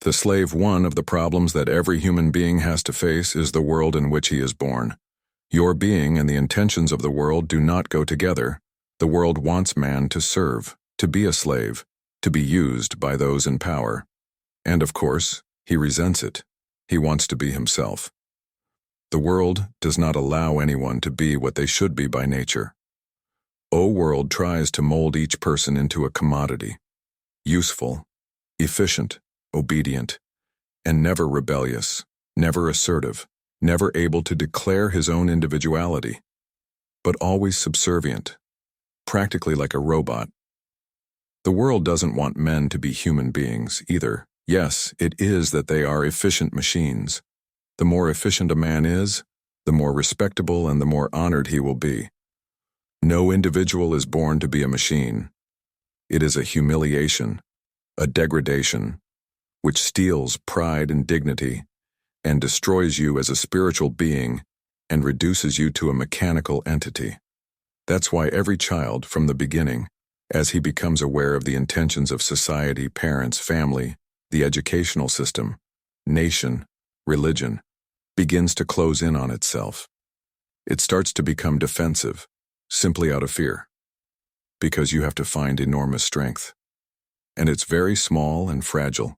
The slave one of the problems that every human being has to face is the world in which he is born. Your being and the intentions of the world do not go together. The world wants man to serve, to be a slave, to be used by those in power. And of course, he resents it. He wants to be himself. The world does not allow anyone to be what they should be by nature. World tries to mold each person into a commodity, useful, efficient, obedient, and never rebellious, never assertive, never able to declare his own individuality, but always subservient, practically like a robot. The world doesn't want men to be human beings either. Yes, it is that they are efficient machines. The more efficient a man is, the more respectable and the more honored he will be. No individual is born to be a machine. It is a humiliation, a degradation, which steals pride and dignity and destroys you as a spiritual being and reduces you to a mechanical entity. That's why every child, from the beginning, as he becomes aware of the intentions of society, parents, family, the educational system, nation, religion, begins to close in on itself. It starts to become defensive, simply out of fear, because you have to find enormous strength. And it's very small and fragile,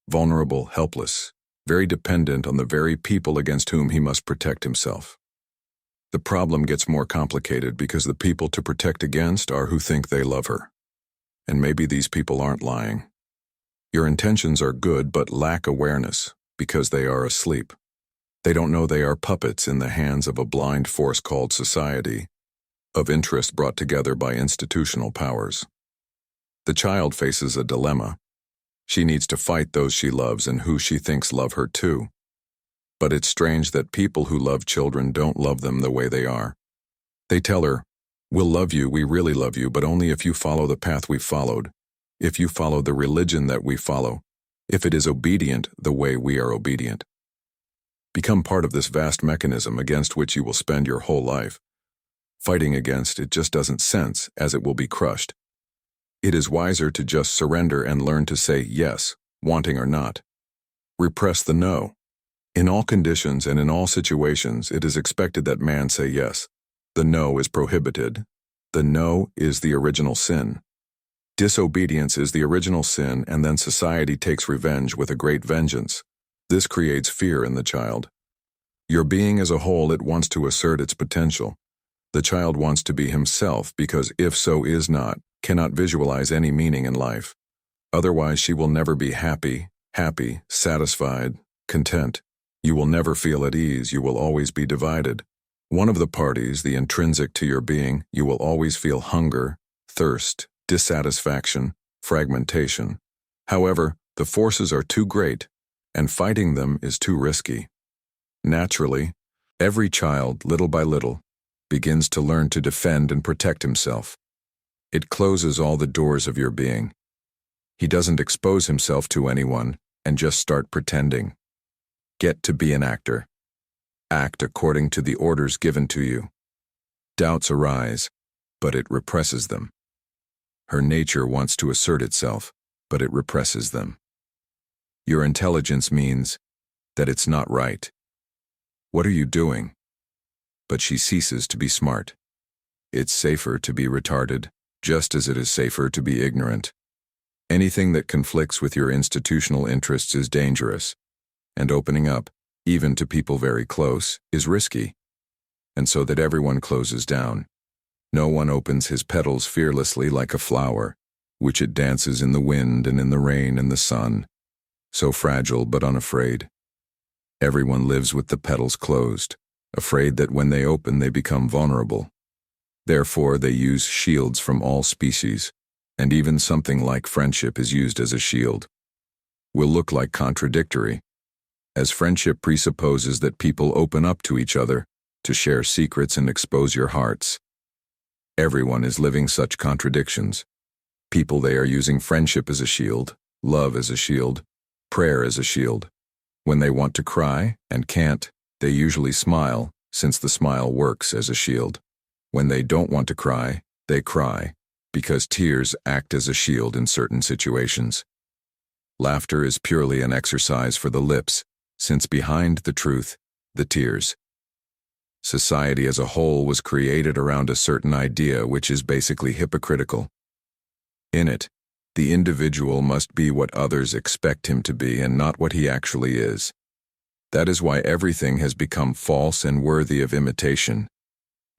vulnerable, helpless, very dependent on the very people against whom he must protect himself. The problem gets more complicated because the people to protect against are who think they love her. And maybe these people aren't lying. Your intentions are good but lack awareness because they are asleep. They don't know they are puppets in the hands of a blind force called society, of interest brought together by institutional powers. The child faces a dilemma. She needs to fight those she loves and who she thinks love her too. But it's strange that people who love children don't love them the way they are. They tell her, "We'll love you, we really love you, but only if you follow the path we've followed, if you follow the religion that we follow, if it is obedient the way we are obedient." Become part of this vast mechanism against which you will spend your whole life. Fighting against it just doesn't sense, as it will be crushed. It is wiser to just surrender and learn to say yes, wanting or not. Repress the no. In all conditions and in all situations, it is expected that man say yes. The no is prohibited. The no is the original sin. Disobedience is the original sin, and then society takes revenge with a great vengeance. This creates fear in the child. Your being as a whole, it wants to assert its potential. The child wants to be himself because if so is not, cannot visualize any meaning in life. Otherwise she will never be happy, satisfied, content. You will never feel at ease, you will always be divided. One of the parties, the intrinsic to your being, you will always feel hunger, thirst, dissatisfaction, fragmentation. However, the forces are too great, and fighting them is too risky. Naturally, every child, little by little, begins to learn to defend and protect himself. It closes all the doors of your being. He doesn't expose himself to anyone and just start pretending. Get to be an actor. Act according to the orders given to you. Doubts arise, but it represses them. Her nature wants to assert itself, but it represses them. Your intelligence means that it's not right. What are you doing? But she ceases to be smart. It's safer to be retarded, just as it is safer to be ignorant. Anything that conflicts with your institutional interests is dangerous, and opening up, even to people very close, is risky. And so that everyone closes down. No one opens his petals fearlessly like a flower, which it dances in the wind and in the rain and the sun, so fragile but unafraid. Everyone lives with the petals closed, afraid that when they open they become vulnerable. Therefore they use shields from all species, and even something like friendship is used as a shield. Will look like contradictory, as friendship presupposes that people open up to each other, to share secrets and expose your hearts. Everyone is living such contradictions. People, they are using friendship as a shield, love as a shield, prayer as a shield. When they want to cry and can't, they usually smile, since the smile works as a shield. When they don't want to cry, they cry, because tears act as a shield in certain situations. Laughter is purely an exercise for the lips, since behind the truth, the tears. Society as a whole was created around a certain idea which is basically hypocritical. In it, the individual must be what others expect him to be and not what he actually is. That is why everything has become false and worthy of imitation.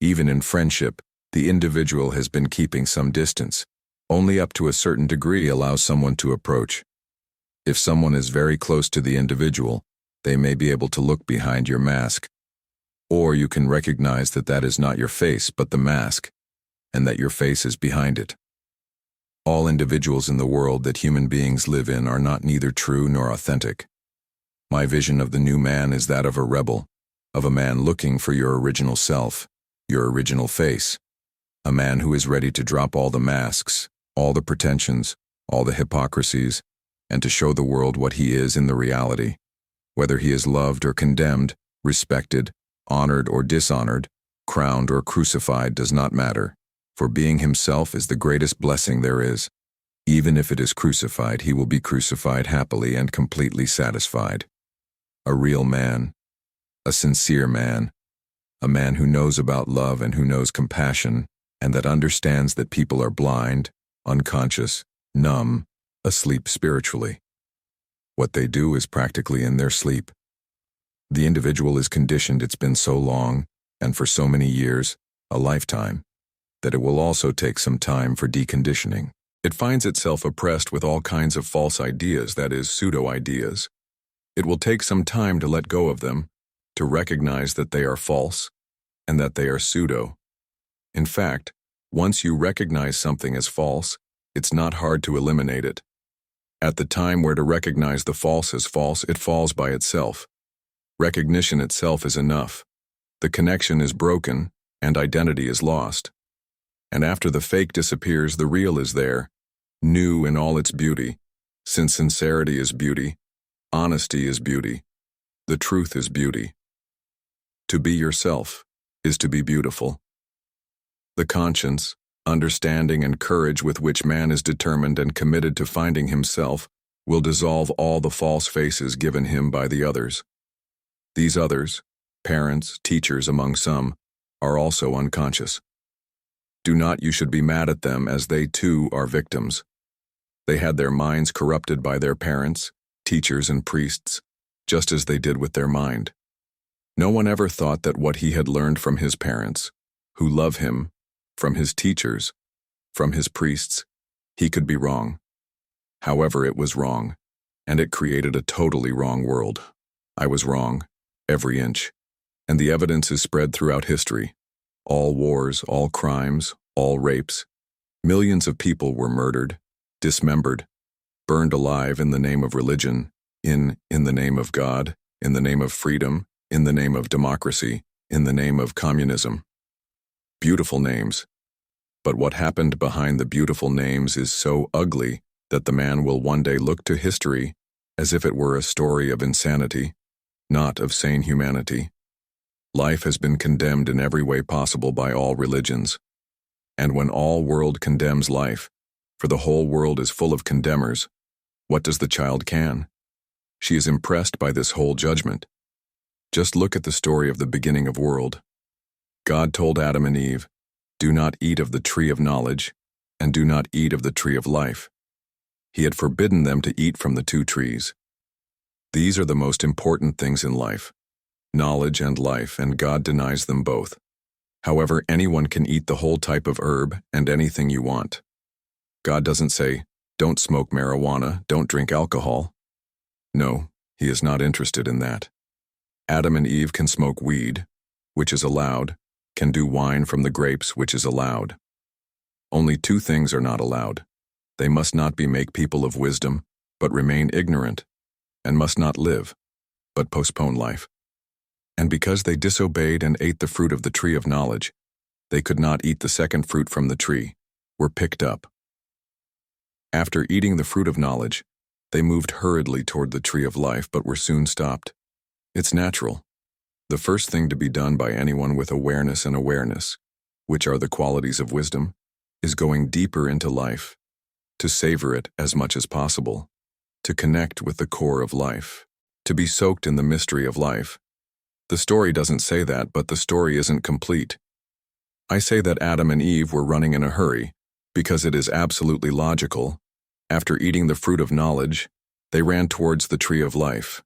Even in friendship, the individual has been keeping some distance. Only up to a certain degree allows someone to approach. If someone is very close to the individual, they may be able to look behind your mask. Or you can recognize that that is not your face but the mask, and that your face is behind it. All individuals in the world that human beings live in are not neither true nor authentic. My vision of the new man is that of a rebel, of a man looking for your original self, your original face, a man who is ready to drop all the masks, all the pretensions, all the hypocrisies, and to show the world what he is in the reality. Whether he is loved or condemned, respected, honored or dishonored, crowned or crucified does not matter, for being himself is the greatest blessing there is. Even if it is crucified, he will be crucified happily and completely satisfied. A real man, a sincere man, a man who knows about love and who knows compassion, and that understands that people are blind, unconscious, numb, asleep spiritually. What they do is practically in their sleep. The individual is conditioned, it's been so long, and for so many years, a lifetime, that it will also take some time for deconditioning. It finds itself oppressed with all kinds of false ideas, that is, pseudo-ideas. It will take some time to let go of them, to recognize that they are false, and that they are pseudo. In fact, once you recognize something as false, it's not hard to eliminate it. At the time where to recognize the false as false, it falls by itself. Recognition itself is enough. The connection is broken, and identity is lost. And after the fake disappears, the real is there, new in all its beauty, since sincerity is beauty, honesty is beauty, the truth is beauty. To be yourself is to be beautiful. The conscience, understanding and courage with which man is determined and committed to finding himself will dissolve all the false faces given him by the others. These others, parents, teachers among some, are also unconscious. Do not you should be mad at them, as they too are victims. They had their minds corrupted by their parents, teachers and priests, just as they did with their mind. No one ever thought that what he had learned from his parents, who love him, from his teachers, from his priests, he could be wrong. However, it was wrong, and it created a totally wrong world. I was wrong, every inch, and the evidence is spread throughout history. All wars, all crimes, all rapes. Millions of people were murdered, dismembered, burned alive in the name of religion, in the name of God, in the name of freedom, in the name of democracy, in the name of communism. Beautiful names. But what happened behind the beautiful names is so ugly that the man will one day look to history as if it were a story of insanity, not of sane humanity. Life has been condemned in every way possible by all religions. And when all world condemns life, for the whole world is full of condemners, what does the child can? She is impressed by this whole judgment. Just look at the story of the beginning of world. God told Adam and Eve, "Do not eat of the tree of knowledge, and do not eat of the tree of life." He had forbidden them to eat from the two trees. These are the most important things in life, knowledge and life, and God denies them both. However, anyone can eat the whole type of herb and anything you want. God doesn't say, "Don't smoke marijuana, don't drink alcohol." No, he is not interested in that. Adam and Eve can smoke weed, which is allowed, can do wine from the grapes, which is allowed. Only two things are not allowed. They must not make people of wisdom, but remain ignorant, and must not live, but postpone life. And because they disobeyed and ate the fruit of the tree of knowledge, they could not eat the second fruit from the tree, were picked up. After eating the fruit of knowledge, they moved hurriedly toward the tree of life, but were soon stopped. It's natural. The first thing to be done by anyone with awareness and awareness, which are the qualities of wisdom, is going deeper into life, to savor it as much as possible. to connect with the core of life, to be soaked in the mystery of life. The story doesn't say that, but the story isn't complete. I say that Adam and Eve were running in a hurry, because it is absolutely logical. After eating the fruit of knowledge, they ran towards the tree of life.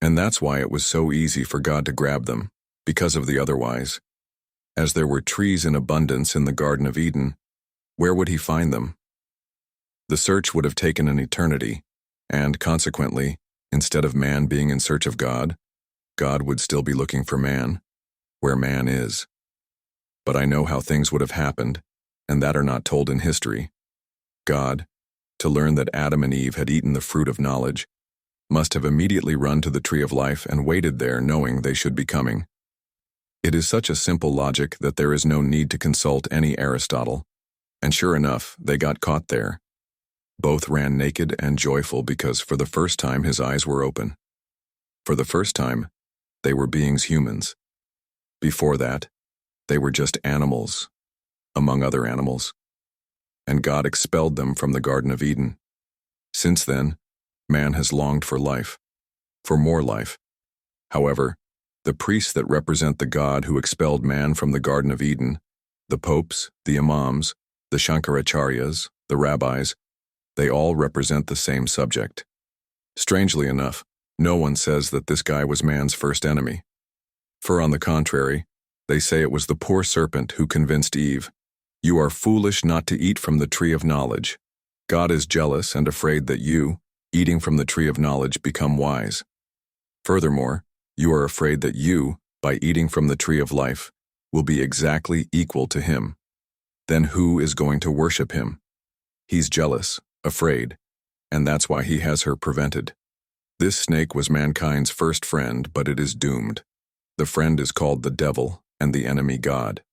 And that's why it was so easy for God to grab them, because of the otherwise. As there were trees in abundance in the Garden of Eden, where would he find them? The search would have taken an eternity, and consequently, instead of man being in search of God, God would still be looking for man, where man is. But I know how things would have happened, and that are not told in history. God, to learn that Adam and Eve had eaten the fruit of knowledge, must have immediately run to the tree of life and waited there knowing they should be coming. It is such a simple logic that there is no need to consult any Aristotle, and sure enough, they got caught there. Both ran naked and joyful because for the first time his eyes were open. For the first time, they were beings humans. Before that, they were just animals, among other animals, and God expelled them from the Garden of Eden. Since then, man has longed for life, for more life. However, the priests that represent the God who expelled man from the Garden of Eden, the popes, the imams, the Shankaracharyas, the rabbis, they all represent the same subject. Strangely enough, no one says that this guy was man's first enemy. For on the contrary, they say it was the poor serpent who convinced Eve, "You are foolish not to eat from the tree of knowledge. God is jealous and afraid that you, eating from the tree of knowledge, become wise. Furthermore, you are afraid that you, by eating from the tree of life, will be exactly equal to him. Then who is going to worship him? He's jealous, afraid, and that's why he has her prevented." This snake was mankind's first friend, but it is doomed. The friend is called the devil, and the enemy God.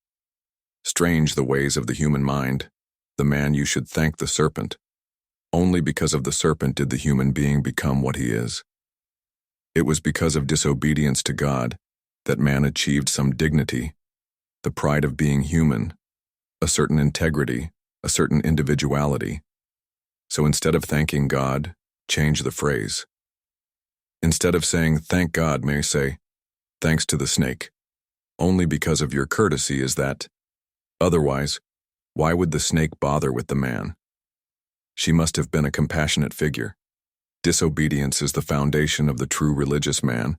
Strange the ways of the human mind. The man you should thank the serpent. Only because of the serpent did the human being become what he is. It was because of disobedience to God that man achieved some dignity, the pride of being human, a certain integrity, a certain individuality. So instead of thanking God, change the phrase. Instead of saying, "Thank God," may say, "Thanks to the snake. Only because of your courtesy is that. Otherwise, why would the snake bother with the man?" She must have been a compassionate figure. Disobedience is the foundation of the true religious man.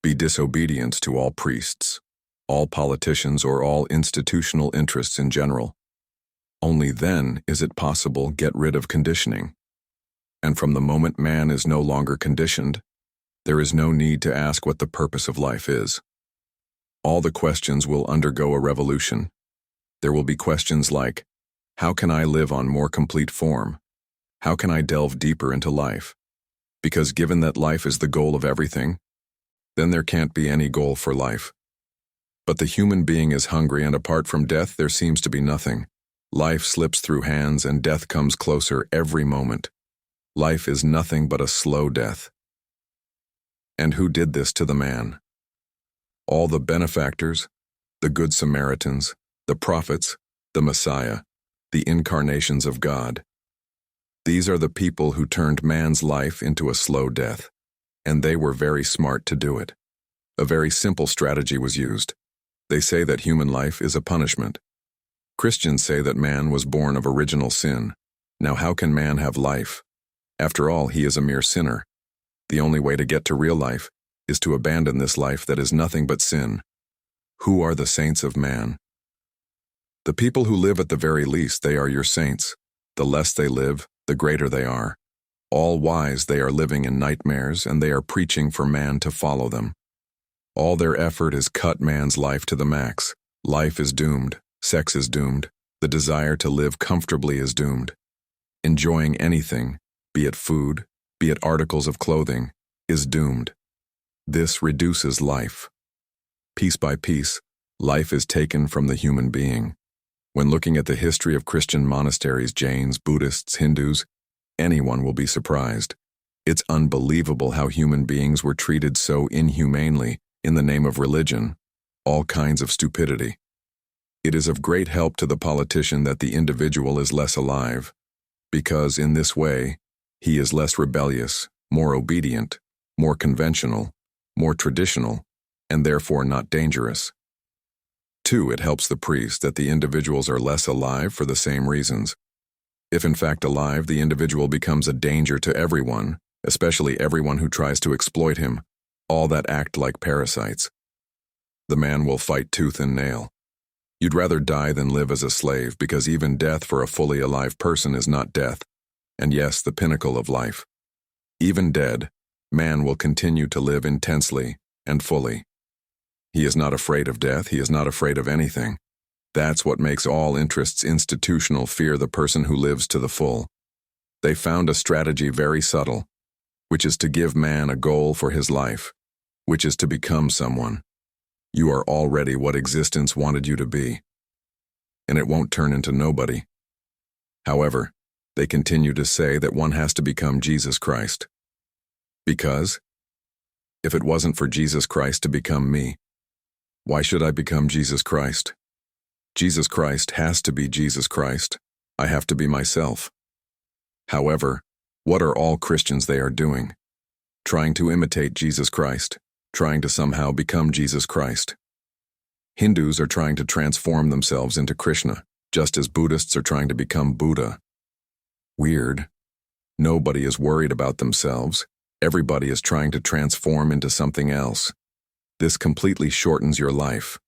Be disobedience to all priests, all politicians, or all institutional interests in general. Only then is it possible get rid of conditioning. And from the moment man is no longer conditioned, there is no need to ask what the purpose of life is. All the questions will undergo a revolution. There will be questions like, how can I live on more complete form? How can I delve deeper into life? Because given that life is the goal of everything, then there can't be any goal for life. But the human being is hungry, and apart from death there seems to be nothing. Life slips through hands and death comes closer every moment. Life is nothing but a slow death. And who did this to the man? All the benefactors, the good Samaritans, the prophets, the Messiah, the incarnations of God. These are the people who turned man's life into a slow death, and they were very smart to do it. A very simple strategy was used. They say that human life is a punishment. Christians say that man was born of original sin. Now how can man have life? After all, he is a mere sinner. The only way to get to real life is to abandon this life that is nothing but sin. Who are the saints of man? The people who live at the very least, they are your saints. The less they live, the greater they are. All wise, they are living in nightmares, and they are preaching for man to follow them. All their effort is cut man's life to the max. Life is doomed. Sex is doomed. The desire to live comfortably is doomed. Enjoying anything, be it food, be it articles of clothing, is doomed. This reduces life. Piece by piece, life is taken from the human being. When looking at the history of Christian monasteries, Jains, Buddhists, Hindus, anyone will be surprised. It's unbelievable how human beings were treated so inhumanely in the name of religion, all kinds of stupidity. It is of great help to the politician that the individual is less alive, because in this way, He is less rebellious, more obedient, more conventional, more traditional, and therefore not dangerous. 2. It helps the priest that the individuals are less alive for the same reasons. If in fact alive, the individual becomes a danger to everyone, especially everyone who tries to exploit him, all that act like parasites. The man will fight tooth and nail. You'd rather die than live as a slave, because even death for a fully alive person is not death, and yes, the pinnacle of life. Even dead, man will continue to live intensely and fully. He is not afraid of death, he is not afraid of anything. That's what makes all interests institutional fear the person who lives to the full. They found a strategy very subtle, which is to give man a goal for his life, which is to become someone. You are already what existence wanted you to be, and it won't turn into nobody. However, they continue to say that one has to become Jesus Christ. Because, if it wasn't for Jesus Christ to become me, why should I become Jesus Christ? Jesus Christ has to be Jesus Christ. I have to be myself. However, what are all Christians they are doing? Trying to imitate Jesus Christ, trying to somehow become Jesus Christ. Hindus are trying to transform themselves into Krishna, just as Buddhists are trying to become Buddha. Weird. Nobody is worried about themselves. Everybody is trying to transform into something else. This completely shortens your life.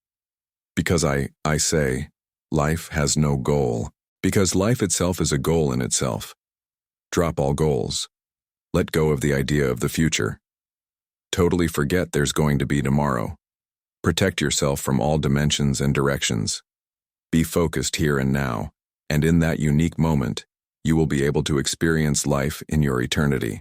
Because I say, life has no goal. Because life itself is a goal in itself. Drop all goals. Let go of the idea of the future. Totally forget there's going to be tomorrow. Protect yourself from all dimensions and directions. Be focused here and now, and in that unique moment, you will be able to experience life in your eternity.